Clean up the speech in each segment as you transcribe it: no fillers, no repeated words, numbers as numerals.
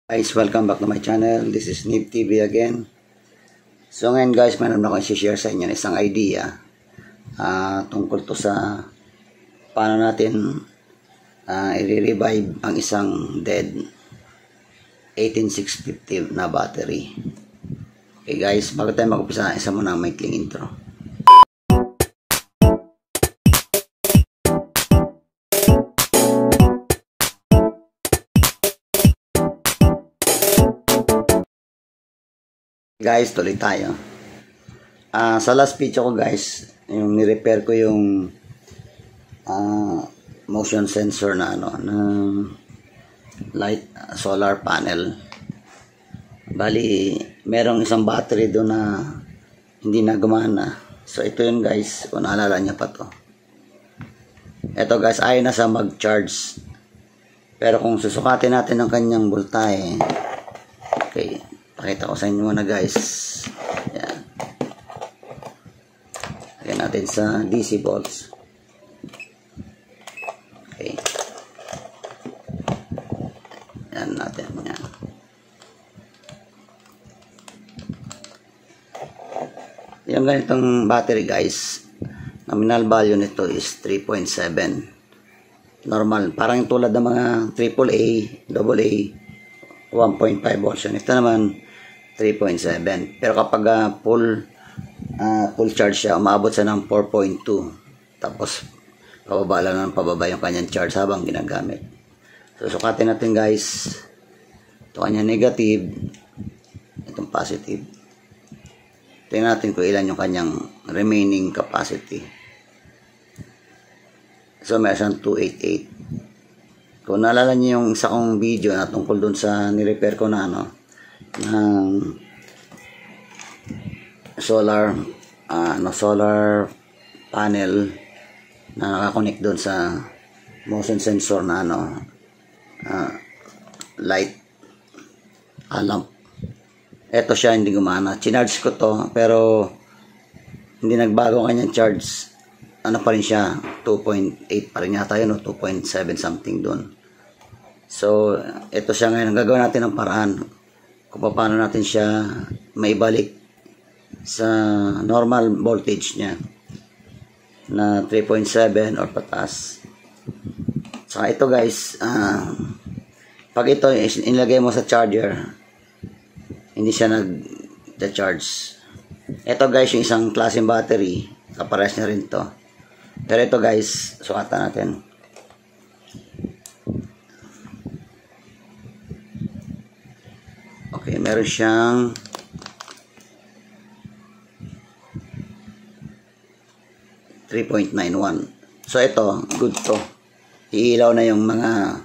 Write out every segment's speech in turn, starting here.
Guys, welcome back to my channel. This is Nib TV again. So ngayon guys, mayroon akong i-share sa inyo isang idea tungkol to sa paano natin i-revive ang isang dead 18650 na battery. Okay guys, bago tayo mag-upisa, isa muna ang maikling intro. Guys, tuloy tayo. Sa last video ko guys, yung ni-repair ko yung motion sensor na na light solar panel. Bali, merong isang battery doon na hindi na gumana. So ito yun guys, kung naalala niya pa to. Ito guys, ayaw na sa mag-charge. Pero kung susukatin natin ang kanyang voltahe, okay, pakita ko sa inyo muna guys. Yan. Lagyan natin sa DC volts. Okay. Yan natin. Yan. Yung ganitong battery guys, nominal value nito is 3.7. Normal. Parang tulad ng mga AAA, AA, 1.5 volts. Ito naman 3.7. Pero kapag full charge siya, umabot siya ng 4.2. Tapos pababa lang ng pababa yung kanyang charge habang ginagamit. So sukatin natin guys. Ito kanyang negative, itong positive. Tingnan natin kung ilan yung kanyang remaining capacity. So meron siyang 288. Kung naalala niyo yung isa kong video na tungkol dun sa ni-repair ko na ng solar solar panel na nakakonect doon sa motion sensor na light lamp. Eto siya, hindi gumana. Chinarge ko to pero hindi nagbago ang kanyang charge. Ano pa rin siya, 2.8 pa rin yata yun, 2.7 something doon. So ito siya ngayon, gagawin natin ng paraan kung paano natin siya maibalik sa normal voltage niya na 3.7 or pataas. Saka ito guys, pag ito inilagay mo sa charger, hindi siya nag-charge. Ito guys, yung isang klaseng battery, kapares niya rin to. Pero ito guys, sukatan natin. Okay, meron siyang 3.91. So ito, good to. Iilaw na yung mga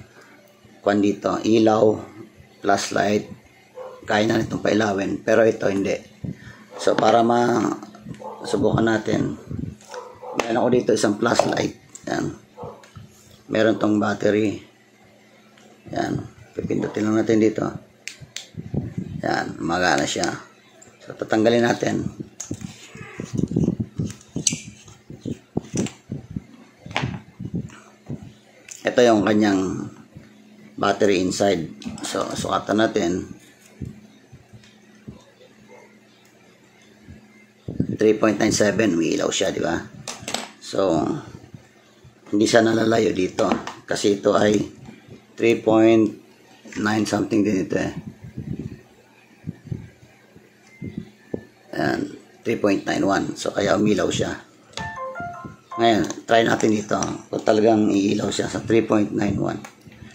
kwan dito. Ilaw, flashlight, kaya na nitong pailawin. Pero ito hindi. So para masubukan natin, meron ako dito isang flashlight. Yan. Meron tong battery. Yan. Pipindutin lang natin dito. Yan, magana siya. So, tatanggalin natin. Ito yung kanyang battery inside. So, sukatan natin. 3.97, may ilaw siya, di ba? So, hindi siya nalalayo dito. Kasi ito ay 3.9 something din ito eh. Ayan, 3.91. So, kaya umilaw siya. Ngayon, try natin dito. Kung talagang iilaw siya sa 3.91.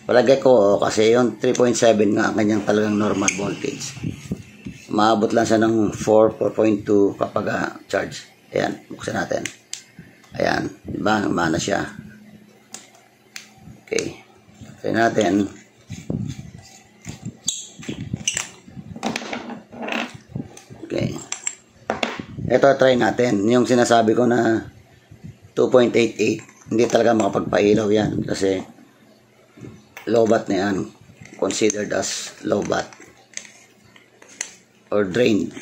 Palagay ko, kasi yung 3.7 nga, kanyang talagang normal voltage. Maabot lang siya ng 4.2 kapag charge. Ayan, buksan natin. Ayan, diba? Mana siya. Okay. Try natin. Okay. Ito, try natin. Yung sinasabi ko na 2.88, hindi talaga makapagpailaw yan kasi low bat na yan. Considered as low bat or drain.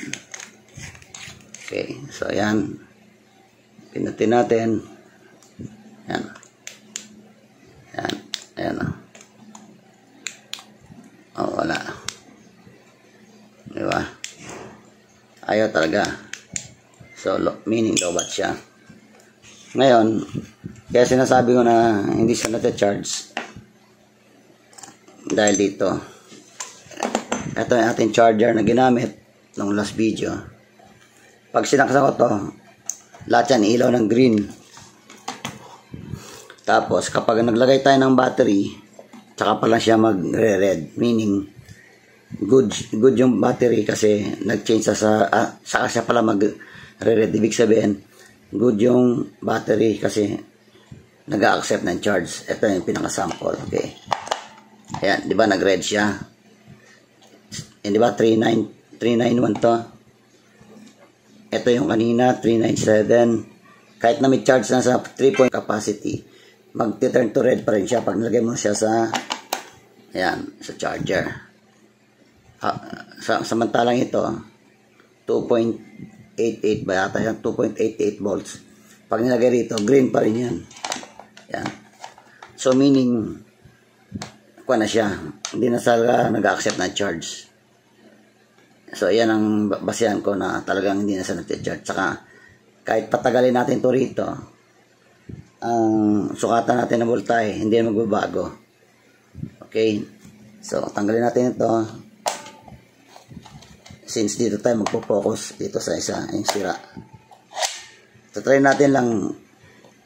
Okay, so yan. Pinutin natin. Yan. Yan. Ayan. Oh, wala. Ayaw talaga. So, meaning lobat siya. Ngayon, kaya sinasabi ko na hindi siya nata-charge. Dahil dito. Ito yung ating charger na ginamit nung last video. Pag sinaksa ko to, lahat yan ilaw ng green. Tapos, kapag naglagay tayo ng battery, tsaka pala siya magre-red. Meaning, good yung battery kasi nag-change saka siya pala magre-red. Ibig sabihin, good yung battery kasi nag-accept ng charge. Ito yung pinaka-sample. Okay. Ayan, di ba nag-red siya? Di ba 391 to? Ito yung kanina, 397. Kahit na may charge na sa 3 point capacity, mag-turn to red pa rin siya pag nilagay mo siya sa sa charger. Samantalang ito, 2.88 ba yata yan? 2.88 volts. Pag nilagay rito, green pa rin yan. Yan. So, meaning, kuha na siya. Hindi na talaga nag-accept ng charge. So, yan ang basehan ko na talagang hindi na siya nag-charge. Saka, kahit patagalin natin ito rito, ang sukatan natin ng voltahe, hindi na magbabago. Okay? So, tanggalin natin ito. Since dito tayo magpo-focus dito sa isa, yung sira. So, try natin lang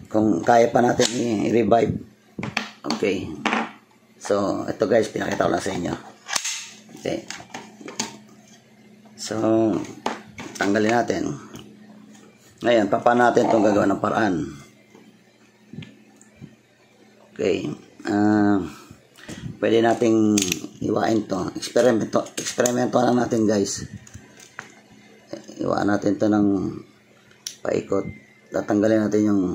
kung kaya pa natin i-revive. Okay. So, ito guys, pinakita ko lang sa inyo. Okay. So, tanggalin natin. Ngayon, paano natin itong gagawa ng paraan? Okay. Pwede nating iwain to. Eksperimento lang natin guys. Iwaan natin to ng paikot. Tatanggalin natin yung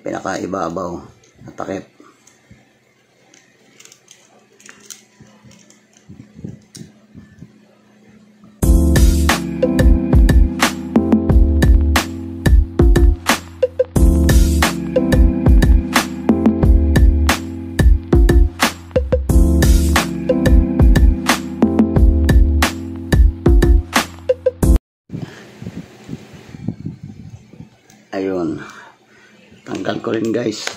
pinaka-ibabaw na takip. Ayun. Tanggal ko rin guys.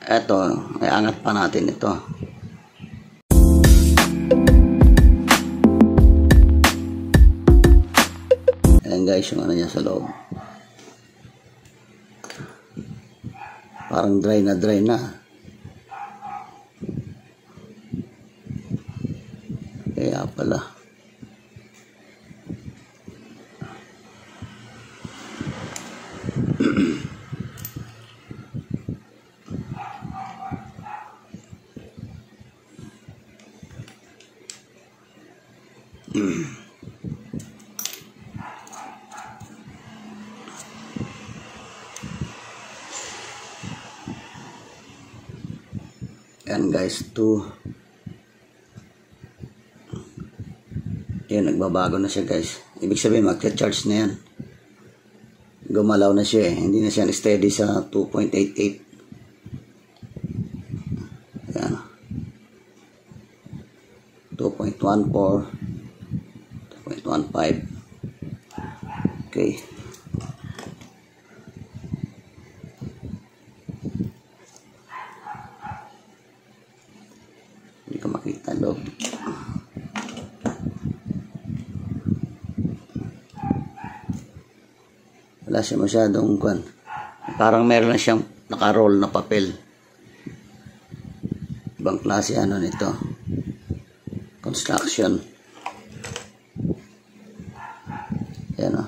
Eto, iangat pa natin ito. Ayan guys, yung ano niya sa loob. Parang dry na. Kaya pala. Yan guys, yan, nagbabago na siya guys. Ibig sabihin mag-charge na yan. Gumalaw na siya hindi na siya steady sa 2.88. Yan. 2.14, 2.15. Okay. Hindi ko makita loob. Wala siya masyadong kwan. Parang meron lang siyang naka-roll na papel. Ibang klase ano nito. Construction. Yan o.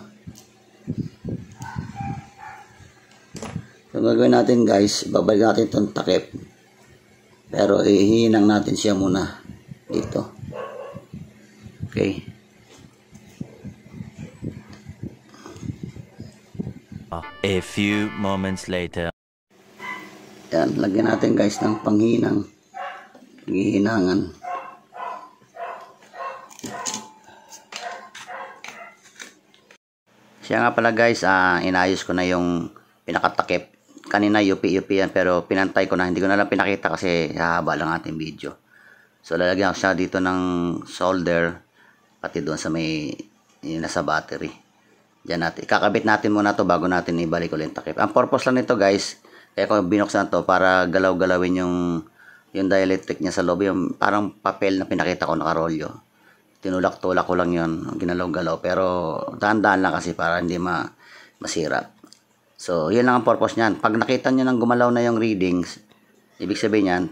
So, gagawin natin guys, babalik natin itong takip. Pero ihinang natin siya muna dito. Okay. A few moments later. Yan, lagyan natin guys ng panghinang. Panghihinangan. Siya nga pala guys, inayos ko na yung pinakatakip. Kanina UP yan pero pinantay ko na. Hindi ko na lang pinakita kasi hahaba lang ating video. So lalagyan ko siya dito ng solder pati doon sa may yung nasa battery. Diyan natin. Kakabit natin muna to bago natin ibalik ulit takip. Ang purpose lang nito guys, kaya ko binuksan to para galaw-galawin yung dielectric niya sa loob. Yung parang papel na pinakita ko nakarolyo. Tinulak-tulak ko lang yun. Ginalaw-galaw. Pero daan-daan lang kasi para hindi masira. So yun lang ang purpose niyan. Pag nakita nyo nang gumalaw na yung readings, ibig sabihin yan,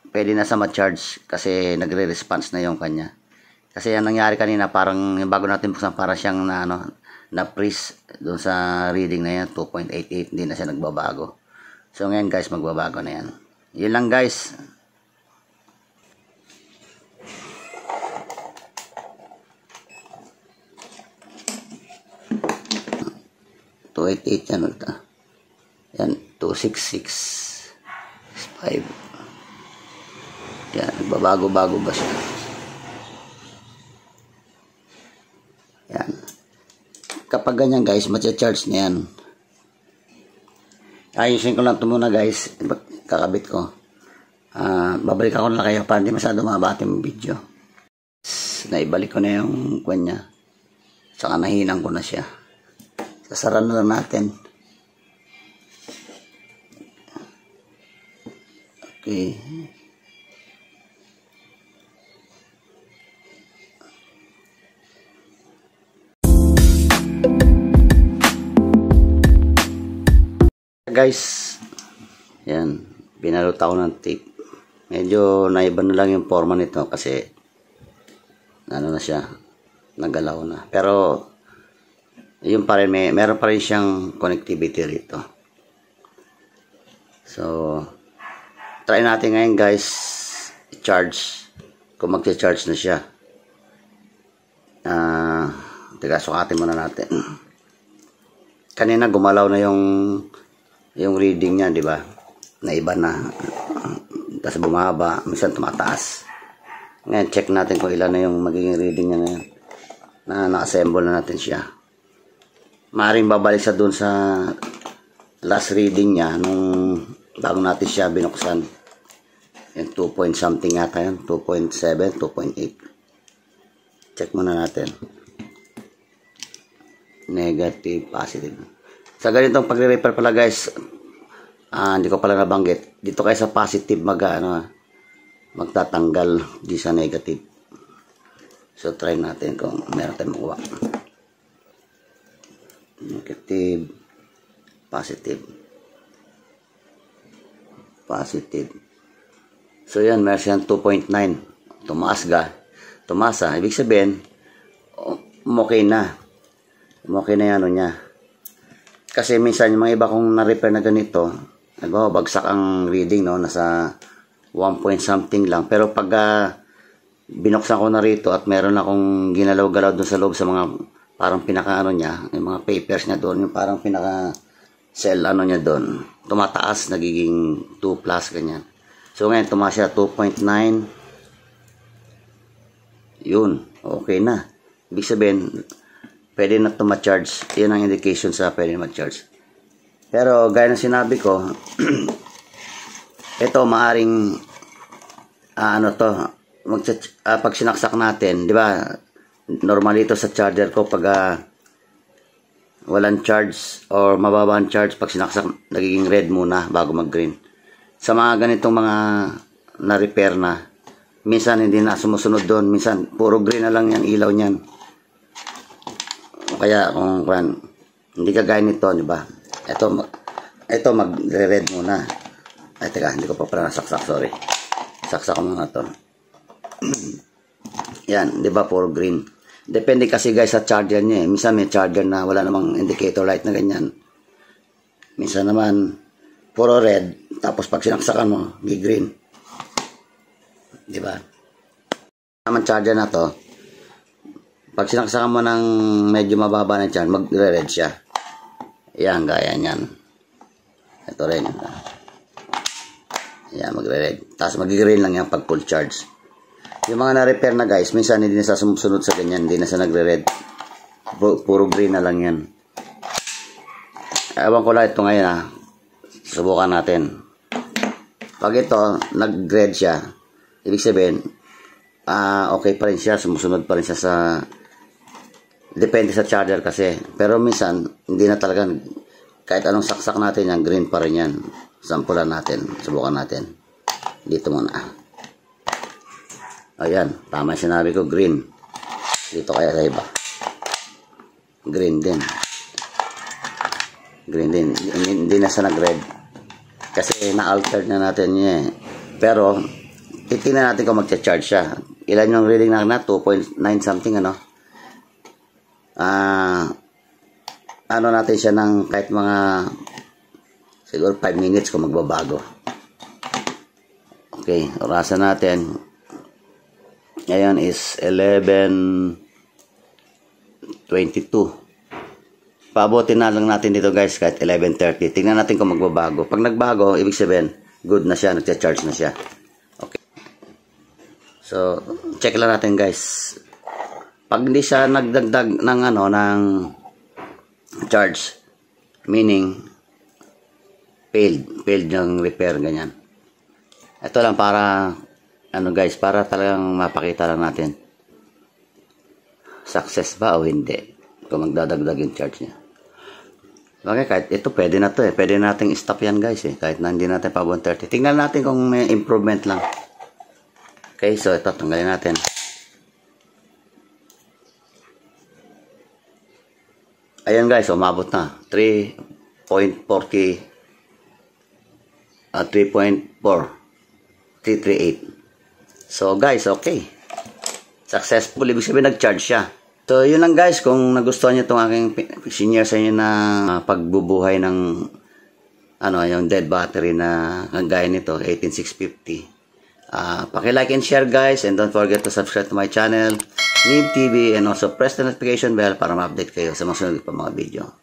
pwede na sa ma-charge kasi nagre-response na yung kanya. Kasi yan nangyari kanina, parang bago natin buksan, para siyang na-freeze doon sa reading na yan, 2.88, hindi na siya nagbabago. So ngayon guys, magbabago na yan. Yun lang guys. yan. Yan, 266. 5. Yan, nagbabago-bago ba siya? Yan. Kapag ganyan guys, matcha-charge na yan. Ayusin ko lang ito muna guys. Kakabit ko. Babalik ako na kayo para hindi masyado mabati yung video. Naibalik ko na yung kwan niya. Saka nahinang ko na siya. Sasara na lang natin. Okay. Guys, yan, binalot ako ng tape. Medyo naiba na lang yung forma nito kasi ano na siya, nagalaw na. Pero yun pa rin, meron pa rin siyang connectivity rito. So try natin ngayon guys i-charge kung mag-charge na siya. Teka, sukatin muna natin. Kanina gumalaw na yung reading niya, di ba? Naiba na. Tapos bumaba, minsan tumataas. Ngayon, check natin kung ilan na yung magiging reading niya ngayon. Na-assemble na natin siya. Maaaring babalik sa dun sa last reading niya nung bago natin siya binuksan. Yung 2 point something yata yun. 2.7, 2.8. Check muna natin. Negative, positive. Sa ganitong pagre-repair pala guys, hindi ko pala nabanggit. Dito kayo sa positive magtatanggal di sa negative. So try natin kung meron tayong makuha. Negative, positive. Positive. So yan, meron siyang 2.9. Tumaas ga. Tumasa. Ibig sabihin, okay na. Okay na yan niya. Kasi minsan yung mga iba kong na-repair na ganito, nagbabagsak ang reading, no? Nasa 1 point something lang. Pero pag binuksan ko na rito at meron akong ginalaw-galaw doon sa loob sa mga parang pinaka-ano niya, yung mga papers niya doon, yung parang pinaka-cell ano niya doon, tumataas, nagiging 2 plus, ganyan. So ngayon, tumaas siya 2.9. Yun, okay na. Ibig sabihin, pwede na ito ma-charge. Yan ang indication sa pwede na ma-charge. Pero gaya ng sinabi ko, ito maaring pag sinaksak natin, di ba? Normal ito sa charger ko pag walang charge or mababa ang charge, pag sinaksak nagiging red muna bago mag-green. Sa mga ganitong mga na-repair na, minsan hindi na sumusunod doon, minsan puro green na lang yan ilaw niyan. Kaya kung hindi kagaya nito, di ba? Ito magre-red muna. Ay, teka, hindi ko pa pala nasaksak, sorry. Saksak ko muna to. Yan, di ba, puro green. Depende kasi guys sa charger niya eh. Minsan may charger na wala namang indicator light na ganyan. Minsan naman, puro red. Tapos pag sinaksakan mo, green. Di ba? Naman charger na to. Pag sinaksakan mo ng medyo mababa na charge, magre-red siya. Yan, gaya niyan. Ito rin. Yan, magre-red. Tapos mag-green lang yan pag full charge. Yung mga na-repair na guys, minsan hindi na sa sumusunod sa ganyan, hindi na sa nagre-red. Puro green na lang yan. Ewan ko lang ito ngayon Subukan natin. Pag ito, nag-red siya, ibig sabihin, okay pa rin siya, sumusunod pa rin siya sa, depende sa charger kasi. Pero minsan, hindi na talaga, kahit anong saksak natin yan, green pa rin yan. Sampulan natin, subukan natin. Dito muna. Ayan, tama yung sinabi ko, green. Dito kaya sa iba. Green din. Green din. Hindi na siya nag-red. Kasi na-alter na natin niya eh. Pero, titingnan natin kung magcha-charge siya. Ilan yung reading na 2.9 something ano. Ano natin siya ng kahit mga siguro 5 minutes kung magbabago. Okay, orasan natin. Ngayon is 11:22. Paabotin na lang natin dito guys kahit 11:30. Tingnan natin kung magbabago. Pag nagbago, ibig sabihin, good na siya, nagcha-charge na siya. Okay. So, check lang natin guys. Pag hindi siya nagdagdag ng ng charge, meaning failed yung repair ganyan. Ito lang para guys, para talagang mapakita lang natin success ba o hindi kung magdadagdag yung charge niya. Okay, kahit ito pwede na to eh. Pwede nating stop yan guys eh. Kahit na hindi natin pa 130. Tingnan natin kung may improvement lang. Okay, so ito tanggalin natin. Ayan guys, umabot na. 3.4. 3.4338. So guys, okay. Successful. Ibig sabihin nag-charge siya. So yun lang guys. Kung nagustuhan nyo itong aking senior sa inyo na pagbubuhay ng yung dead battery na kagaya nito, 18650. Paki-like and share guys. And don't forget to subscribe to my channel, Nib TV, and also press the notification bell para ma-update kayo sa mga sunod pa mga video.